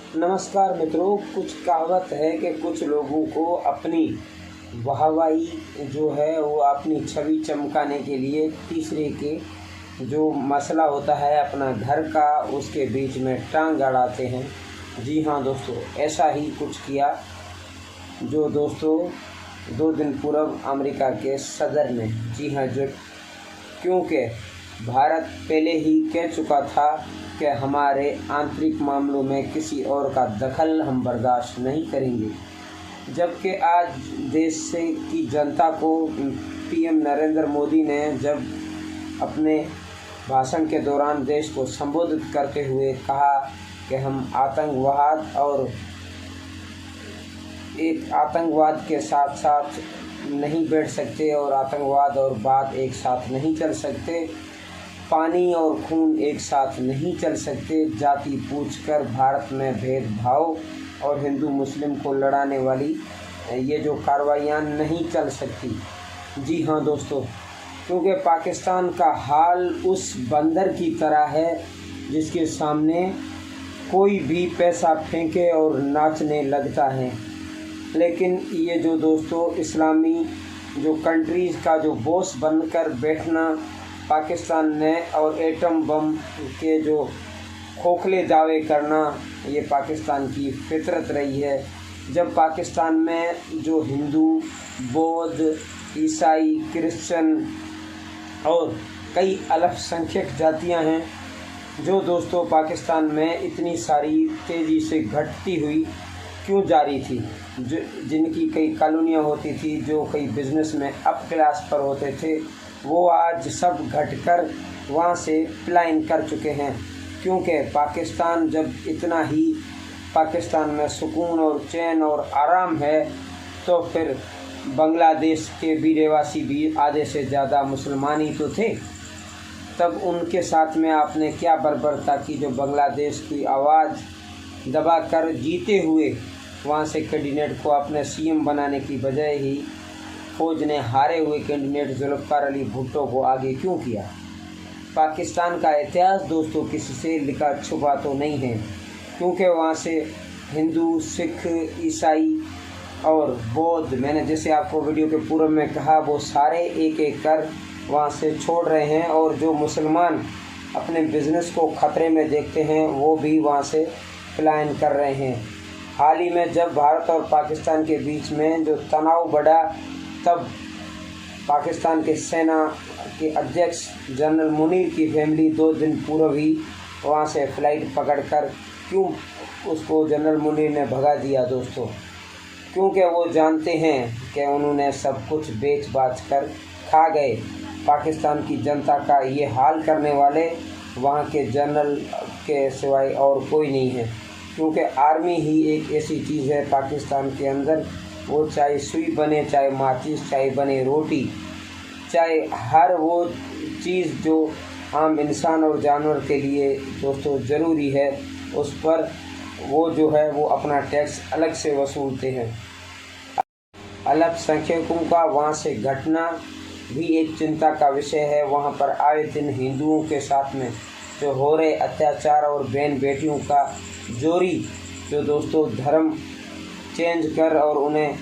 नमस्कार मित्रों। कुछ कहावत है कि कुछ लोगों को अपनी वाहवाही जो है वो अपनी छवि चमकाने के लिए तीसरे के जो मसला होता है अपना घर का उसके बीच में टांग अड़ाते हैं। जी हाँ दोस्तों, ऐसा ही कुछ किया जो दोस्तों 2 दिन पूर्व अमेरिका के सदर ने। जी हाँ, जो क्योंकि भारत पहले ही कह चुका था कि हमारे आंतरिक मामलों में किसी और का दखल हम बर्दाश्त नहीं करेंगे, जबकि आज देश से की जनता को पीएम नरेंद्र मोदी ने जब अपने भाषण के दौरान देश को संबोधित करते हुए कहा कि हम आतंकवाद और एक आतंकवाद के साथ साथ नहीं बैठ सकते और आतंकवाद और बात एक साथ नहीं चल सकते, पानी और खून एक साथ नहीं चल सकते, जाति पूछकर भारत में भेदभाव और हिंदू मुस्लिम को लड़ाने वाली ये जो कार्रवाइयाँ नहीं चल सकती। जी हाँ दोस्तों, क्योंकि पाकिस्तान का हाल उस बंदर की तरह है जिसके सामने कोई भी पैसा फेंके और नाचने लगता है। लेकिन ये जो दोस्तों इस्लामी जो कंट्रीज़ का जो बॉस बनकर बैठना पाकिस्तान ने और एटम बम के जो खोखले दावे करना, ये पाकिस्तान की फितरत रही है। जब पाकिस्तान में जो हिंदू, बौद्ध, ईसाई, क्रिश्चियन और कई अल्पसंख्यक जातियां हैं जो दोस्तों पाकिस्तान में इतनी सारी तेज़ी से घटती हुई क्यों जा रही थी, जिनकी कई कॉलोनियाँ होती थी, जो कई बिज़नेस में अप क्लास पर होते थे, वो आज सब घटकर वहाँ से पलायन कर चुके हैं। क्योंकि पाकिस्तान जब इतना ही पाकिस्तान में सुकून और चैन और आराम है, तो फिर बांग्लादेश के भी रहवासी भी आधे से ज़्यादा मुसलमान ही तो थे। तब उनके साथ में आपने क्या बर्बरता की, जो बांग्लादेश की आवाज़ दबाकर जीते हुए वहाँ से कैंडिडेट को अपने सीएम बनाने की बजाय ही फौज ने हारे हुए कैंडिडेट जुल्फ़िकार अली भुट्टो को आगे क्यों किया। पाकिस्तान का इतिहास दोस्तों किसी से लिखा छुपा तो नहीं है, क्योंकि वहाँ से हिंदू, सिख, ईसाई और बौद्ध, मैंने जैसे आपको वीडियो के पूर्व में कहा, वो सारे एक एक कर वहाँ से छोड़ रहे हैं। और जो मुसलमान अपने बिज़नेस को ख़तरे में देखते हैं वो भी वहाँ से पलायन कर रहे हैं। हाल ही में जब भारत और पाकिस्तान के बीच में जो तनाव बढ़ा, तब पाकिस्तान के सेना के अध्यक्ष जनरल मुनीर की फैमिली 2 दिन पूर्व ही वहाँ से फ़्लाइट पकड़कर क्यों उसको जनरल मुनीर ने भगा दिया दोस्तों, क्योंकि वो जानते हैं कि उन्होंने सब कुछ बेच बाच कर खा गए। पाकिस्तान की जनता का ये हाल करने वाले वहाँ के जनरल के सिवाय और कोई नहीं है, क्योंकि आर्मी ही एक ऐसी चीज़ है पाकिस्तान के अंदर, वो चाहे सुई बने, चाहे माचिस, चाहे बने रोटी, चाहे हर वो चीज़ जो आम इंसान और जानवर के लिए दोस्तों ज़रूरी है, उस पर वो जो है वो अपना टैक्स अलग से वसूलते हैं। अल्पसंख्यकों का वहाँ से घटना भी एक चिंता का विषय है। वहाँ पर आए दिन हिंदुओं के साथ में जो हो रहे अत्याचार और बहन बेटियों का जोरी जो दोस्तों धर्म चेंज कर और उन्हें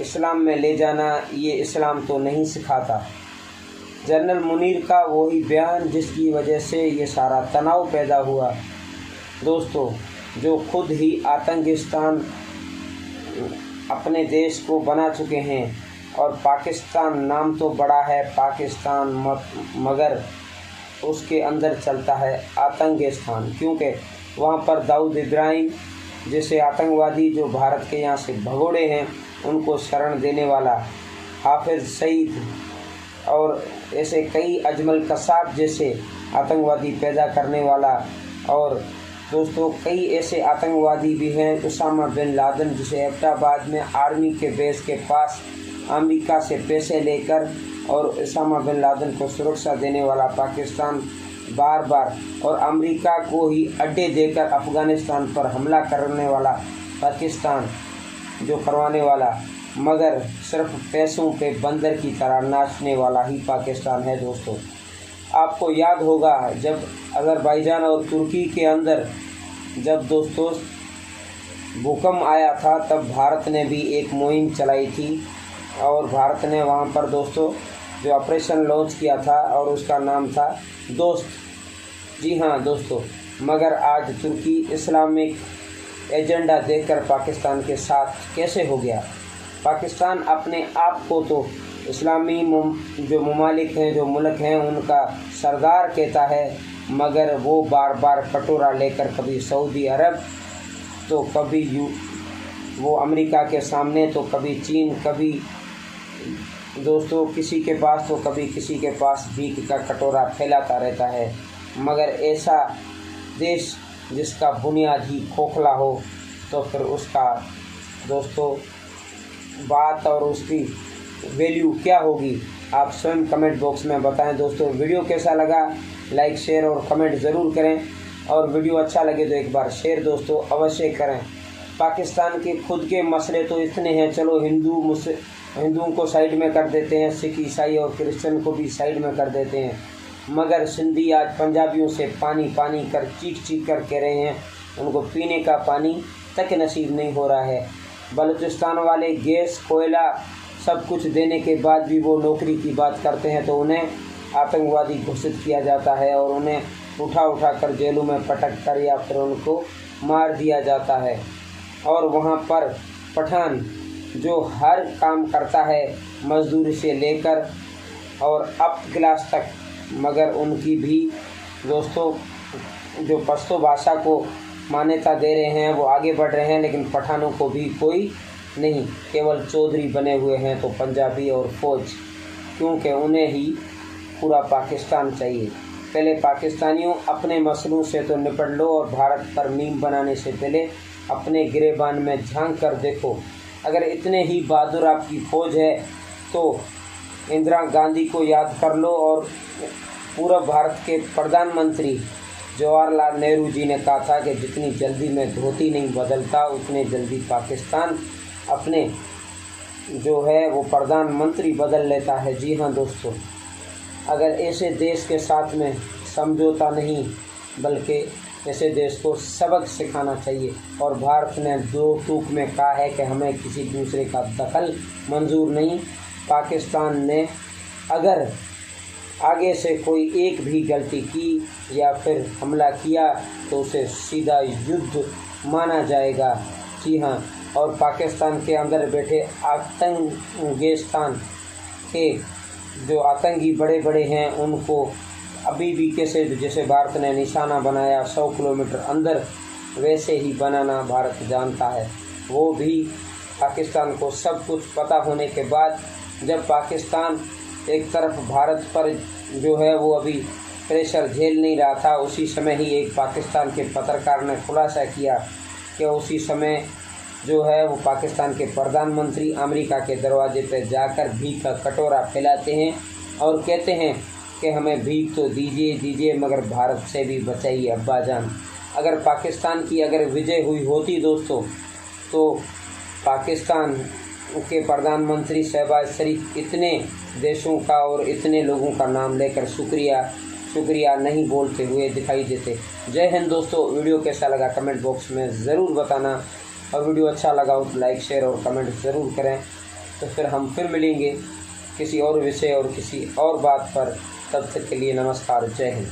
इस्लाम में ले जाना, ये इस्लाम तो नहीं सिखाता। जनरल मुनीर का वही बयान जिसकी वजह से ये सारा तनाव पैदा हुआ दोस्तों, जो खुद ही आतंकिस्तान अपने देश को बना चुके हैं। और पाकिस्तान नाम तो बड़ा है पाकिस्तान, मगर उसके अंदर चलता है आतंकिस्तान, क्योंकि वहाँ पर दाऊद इब्राहिम जैसे आतंकवादी जो भारत के यहाँ से भगोड़े हैं उनको शरण देने वाला, हाफिज़ सईद और ऐसे कई अजमल कसाब जैसे आतंकवादी पैदा करने वाला, और दोस्तों कई ऐसे आतंकवादी भी हैं, उसामा बिन लादेन जिसे एबटाबाद में आर्मी के बेस के पास अमेरिका से पैसे लेकर और उसामा बिन लादेन को सुरक्षा देने वाला पाकिस्तान बार बार, और अमेरिका को ही अड्डे देकर अफ़गानिस्तान पर हमला करने वाला पाकिस्तान जो करवाने वाला, मगर सिर्फ पैसों पे बंदर की तरह नाचने वाला ही पाकिस्तान है दोस्तों। आपको याद होगा जब अज़रबैजान और तुर्की के अंदर जब दोस्तों भूकंप आया था तब भारत ने भी एक मुहिम चलाई थी और भारत ने वहाँ पर दोस्तों जो ऑपरेशन लॉन्च किया था और उसका नाम था दोस्त। जी हाँ दोस्तों, मगर आज तुर्की इस्लामिक एजेंडा देकर पाकिस्तान के साथ कैसे हो गया। पाकिस्तान अपने आप को तो इस्लामी जो ममालिक हैं, जो मुल्क हैं, उनका सरदार कहता है, मगर वो बार बार कटोरा लेकर कभी सऊदी अरब तो कभी वो अमेरिका के सामने तो कभी चीन, कभी दोस्तों किसी के पास तो कभी किसी के पास भीख का कटोरा फैलाता रहता है। मगर ऐसा देश जिसका बुनियाद ही खोखला हो तो फिर उसका दोस्तों बात और उसकी वैल्यू क्या होगी, आप स्वयं कमेंट बॉक्स में बताएं। दोस्तों वीडियो कैसा लगा, लाइक शेयर और कमेंट ज़रूर करें, और वीडियो अच्छा लगे तो एक बार शेयर दोस्तों अवश्य करें। पाकिस्तान के खुद के मसले तो इतने हैं, चलो हिंदुओं को साइड में कर देते हैं, सिख ईसाई और क्रिश्चियन को भी साइड में कर देते हैं, मगर सिंधी आज पंजाबियों से पानी पानी कर चीख कर कह रहे हैं, उनको पीने का पानी तक नसीब नहीं हो रहा है। बलूचिस्तान वाले गैस कोयला सब कुछ देने के बाद भी वो नौकरी की बात करते हैं तो उन्हें आतंकवादी घोषित किया जाता है और उन्हें उठा कर जेलों में पटक कर या फिर उनको मार दिया जाता है। और वहाँ पर पठान जो हर काम करता है मजदूरी से लेकर और अप क्लास तक, मगर उनकी भी दोस्तों जो पश्तो भाषा को मान्यता दे रहे हैं वो आगे बढ़ रहे हैं, लेकिन पठानों को भी कोई नहीं, केवल चौधरी बने हुए हैं तो पंजाबी और फौज, क्योंकि उन्हें ही पूरा पाकिस्तान चाहिए। पहले पाकिस्तानियों अपने मसलों से तो निपट लो और भारत पर मीम बनाने से पहले अपने गिरेबान में झांक कर देखो। अगर इतने ही बहादुर आपकी फ़ौज है तो इंदिरा गांधी को याद कर लो, और पूर्व भारत के प्रधानमंत्री जवाहरलाल नेहरू जी ने कहा था कि जितनी जल्दी मैं धोती नहीं बदलता उतने जल्दी पाकिस्तान अपने जो है वो प्रधानमंत्री बदल लेता है। जी हाँ दोस्तों, अगर ऐसे देश के साथ में समझौता नहीं बल्कि ऐसे देश को सबक सिखाना चाहिए। और भारत ने दो टूक में कहा है कि हमें किसी दूसरे का दखल मंजूर नहीं। पाकिस्तान ने अगर आगे से कोई एक भी गलती की या फिर हमला किया तो उसे सीधा युद्ध माना जाएगा। जी हाँ, और पाकिस्तान के अंदर बैठे आतंकिस्तान के जो आतंकी बड़े बड़े हैं उनको अभी भी कैसे जैसे भारत ने निशाना बनाया 100 किलोमीटर अंदर, वैसे ही बनाना भारत जानता है। वो भी पाकिस्तान को सब कुछ पता होने के बाद जब पाकिस्तान एक तरफ भारत पर जो है वो अभी प्रेशर झेल नहीं रहा था, उसी समय ही एक पाकिस्तान के पत्रकार ने खुलासा किया कि उसी समय जो है वो पाकिस्तान के प्रधानमंत्री अमेरिका के दरवाजे पर जाकर भीख का कटोरा फैलाते हैं और कहते हैं कि हमें भीख तो दीजिए मगर भारत से भी बचाइए अब्बा जान। अगर पाकिस्तान की अगर विजय हुई होती दोस्तों तो पाकिस्तान के प्रधानमंत्री शहबाज शरीफ इतने देशों का और इतने लोगों का नाम लेकर शुक्रिया नहीं बोलते हुए दिखाई देते। जय हिंद दोस्तों, वीडियो कैसा लगा कमेंट बॉक्स में ज़रूर बताना, और वीडियो अच्छा लगा हो तो लाइक शेयर और कमेंट ज़रूर करें। तो फिर हम फिर मिलेंगे किसी और विषय और किसी और बात पर, तब तक के लिए नमस्कार, जय हिंद।